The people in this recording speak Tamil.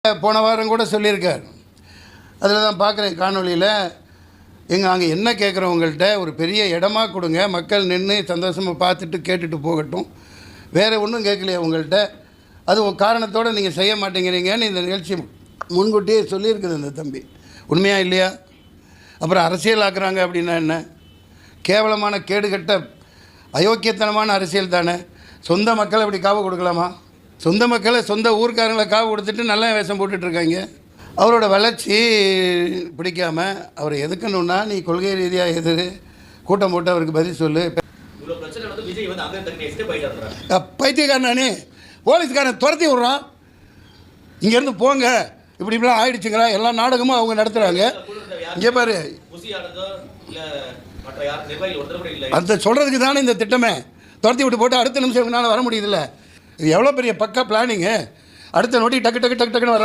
போன வாரம் கூட சொல்லியிருக்கார். அதில் தான் பார்க்குறேன் காணொலியில். அங்கே என்ன கேட்குறவங்கள்ட்ட ஒரு பெரிய இடமா கொடுங்க, மக்கள் நின்று சந்தோஷமாக பார்த்துட்டு கேட்டுட்டு போகட்டும், வேறு ஒன்றும் கேட்கலையே உங்கள்கிட்ட. அது ஒரு காரணத்தோடு நீங்கள் செய்ய மாட்டேங்கிறீங்கன்னு இந்த நிகழ்ச்சி முன்கூட்டியே சொல்லியிருக்குது இந்த தம்பி. உண்மையா இல்லையா? அப்புறம் அரசியல் ஆக்குறாங்க அப்படின்னா என்ன? கேவலமான கேடுகட்ட அயோக்கியத்தனமான அரசியல் தானே. சொந்த மக்களை அப்படி காவு கொடுக்கலாமா? சொந்த மக்களை சொந்த ஊர்க்காரங்களை காவு கொடுத்துட்டு நல்ல வேஷம் போட்டுட்ருக்காங்க. அவரோட வளர்ச்சி பிடிக்காமல் அவர் எதுக்கணுன்னா, நீ கொள்கை ரீதியாக எதிர் கூட்டம் போட்டு அவருக்கு பதில் சொல்லு. பைத்தியக்காரனே, போலீஸ்காரன் துரத்தி விட்றான், இங்கேருந்து போங்க, இப்படிலாம் ஆயிடுச்சுங்களா. எல்லா நாடகமும் அவங்க நடத்துகிறாங்க. இங்கே பாரு, அந்த சொல்கிறதுக்கு தானே இந்த திட்டமே. துரத்தி விட்டு போட்டு அடுத்த நிமிஷம் இவங்களால வர முடியுதுல்ல. இது எவ்வளோ பெரிய பக்கா பிளானிங்கு. அடுத்த நோட்டி டக்கு டக்கு டக்கு டக்குன்னு வர